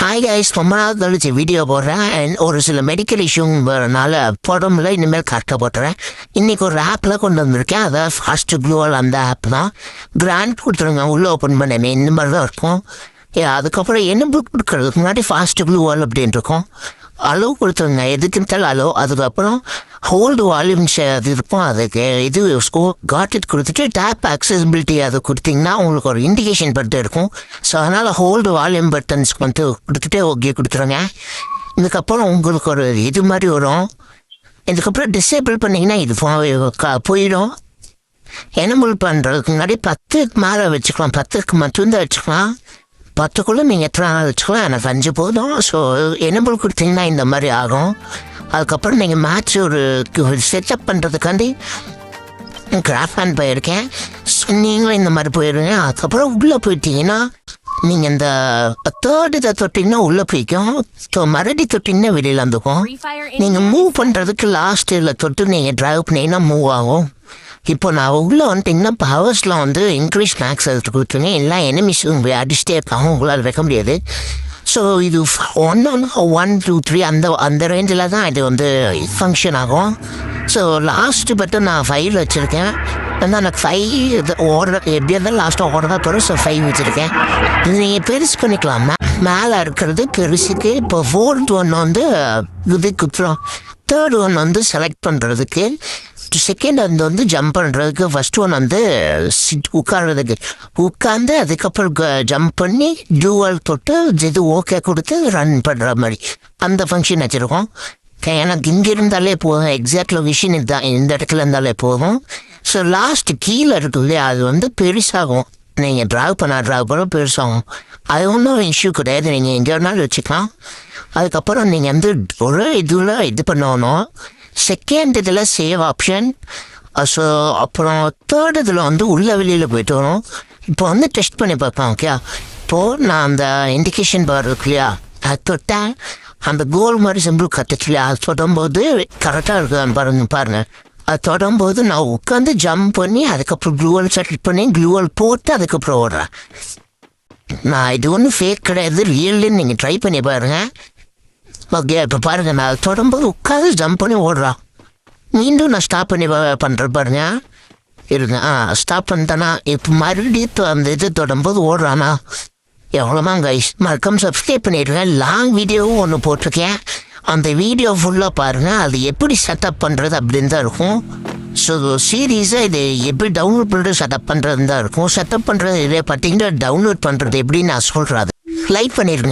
Hi guys, ரொம்ப நாள் கழிச்சு வீடியோ போடுறேன். அண்ட் ஒரு சில மெடிக்கல் இஷ்யூங்கிறனால போடுறோம்ல, இனிமேல் கரெக்டாக போட்டுறேன். இன்றைக்கி ஒரு ஆப்பில் கொண்டு வந்திருக்கேன். அதாவது ஃபாஸ்ட் க்ளூவல் அந்த ஆப் தான். கிராண்ட் கொடுத்துருங்க, உள்ளே ஓப்பன் பண்ணேன், இந்த மாதிரி தான் இருக்கும். அதுக்கப்புறம் என்ன புக் கொடுக்குறதுக்கு முன்னாடி ஃபாஸ்ட் க்ளூவல் அப்படின்னு இருக்கும். அளவு கொடுத்துருங்க, எதுக்குன்ட்டால் அளவு. அதுக்கப்புறம் ஹோல்டு வால்யூம்ஸ் அது இருக்கும், அதுக்கு இது காட் இட் கொடுத்துட்டு டேப் அக்சசிபிலிட்டி அது கொடுத்தீங்கன்னா உங்களுக்கு ஒரு இண்டிகேஷன் பட்டன் இருக்கும். ஸோ அதனால் ஹோல்டு வால்யூம் பட்டன்ஸ் வந்து கொடுத்துட்டு ஓகே கொடுத்துருங்க. இதுக்கப்புறம் உங்களுக்கு ஒரு இது மாதிரி வரும். இதுக்கப்புறம் டிசேபிள் பண்ணிங்கன்னா இது போயிடும். எனபிள் பண்ணுறதுக்கு முன்னாடி 10க்கு மேலே வச்சுக்கலாம், 10க்கு மட்டும்தான் வச்சுக்கலாம். 10க்குள்ளே நீங்கள் எத்தனை நாள் வச்சுக்கலாம், எனக்கு 5 போதும். ஸோ எனபிள் கொடுத்தீங்கன்னா இந்த மாதிரி ஆகும். அதுக்கப்புறம் நீங்கள் மேட்ச் ஒரு செட்டப் பண்ணுறதுக்காண்டி கிராஃப்ட் போயிருக்கேன். ஸோ நீங்களும் இந்த மாதிரி போயிடுங்க. அதுக்கப்புறம் உள்ளே போயிட்டீங்கன்னா நீங்கள் இந்த தேர்டு இதை தொட்டிங்கன்னா உள்ளே போய்க்கும். ஸோ மறுபடி தொட்டிங்கன்னா வெளியில் வந்துக்கும். நீங்கள் மூவ் பண்ணுறதுக்கு லாஸ்ட் இதில் தொட்டு நீங்கள் ட்ரைவ் பண்ணிங்கன்னா மூவ் ஆகும். இப்போ நான் உள்ளே வந்துட்டிங்கன்னா பவர்ஸில் வந்து இன்க்ரீஸ் மேக்ஸ் எடுத்து கொடுத்துருங்க. எல்லா எனிமிஸும் அடிச்சுட்டே இருக்காங்க, உங்களால் வைக்க முடியாது. ஸோ இது 1 1 2 3 அந்த ரேஞ்சில் தான் இது வந்து ஃபங்க்ஷன் ஆகும். ஸோ லாஸ்ட்டு பட்டன் நான் 5 வச்சுருக்கேன். வந்து எனக்கு 5 ஓடுற எப்படியா இருந்தாலும் லாஸ்ட்டாக ஓடுறதா தோறும். ஸோ 5 வச்சுருக்கேன். இது நீங்கள் பெருசு பண்ணிக்கலாம். மேலே இருக்கிறது பெருசுக்கு. இப்போ 4th ஒன் வந்து இது குத்துறோம். 3rd ஒன் வந்து செலக்ட் பண்ணுறதுக்கு. செகண்ட் வந்து ஜம்ப் பண்ணுறதுக்கு. ஃபஸ்ட் ஒன் வந்து உட்கார்றதுக்கு. உட்காந்து அதுக்கப்புறம் ஜம்ப் பண்ணி டூவல் தொட்டு இது ஓகே கொடுத்து ரன் பண்ணுற மாதிரி அந்த ஃபங்க்ஷன் வச்சுருக்கோம். எனக்கு இங்கே இருந்தாலே போதும், எக்ஸாக்ட் லொகேஷன் இதுதான், இந்த இடத்துல இருந்தாலே போதும். ஸோ லாஸ்ட் கீழே இருக்கு இல்லையா, அது வந்து பெருசாகும். நீங்கள் ட்ராவ் பண்ண பெருசாகும். அது ஒன்றும் இஷ்யூ கிடையாது, நீங்கள் எங்கே வேணாலும் வச்சுக்கலாம். அதுக்கப்புறம் நீங்கள் வந்து ஒரு இதில் இது பண்ணணும். செகண்ட் இதில் சேவ் ஆப்ஷன். ஸோ அப்புறம் தேர்ட் இதில் வந்து உள்ள வெளியில் போய்ட்டு வரும். இப்போ வந்து டெஸ்ட் பண்ணி பார்ப்பேன். ஓகே, இப்போது நான் அந்த இண்டிகேஷன் பார் இருக்கு இல்லையா, அது தொட்டேன். அந்த கோல் மாதிரி சிம்பிள் கட்டுச்சு இல்லையா, அது தொடும்போது கரெக்டாக இருக்குதான்னு பாருங்கள். அது தொடும்போது நான் உட்காந்து ஜம்ப் பண்ணி அதுக்கப்புறம் க்ளூவல் செட்டில் பண்ணி க்ளூவல் போட்டு அதுக்கப்புறம் ஓடுறேன். நான் இது ஒன்றும் ஃபேக் கிடையாது, ரியல்னு நீங்கள் ட்ரை பண்ணி பாருங்கள். ஓகே, இப்போ பாருங்கள், நான் தொடரும்போது உட்காந்து ஜம்ப் பண்ணி ஓடுறான். மீண்டும் நான் ஸ்டாப் பண்ணி பண்ணுறேன் பாருங்க. இருங்க, ஸ்டாப் பண்ணிட்டேன்னா இப்போ மறுபடியும் அந்த இது தொடரும்போது ஓடுறானா. எவ்வளோதான் கைஸ், மறக்காம சப்ஸ்கிரைப் பண்ணிடுவேன். லாங் வீடியோவும் ஒன்று போட்டிருக்கேன், அந்த வீடியோ ஃபுல்லாக பாருங்கள். அது எப்படி செட்டப் பண்ணுறது அப்படின்னு தான் இருக்கும். ஸோ சீரீஸாக இது எப்படி டவுன்லோட் பண்ணுறது செட்டப் பண்ணுறதுன்னு தான் இருக்கும். செட்டப் பண்ணுறது இதே பார்த்தீங்கன்னா டவுன்லோட் பண்ணுறது எப்படின்னு நான் சொல்கிறேன். அது லைக் பண்ணிடுங்க.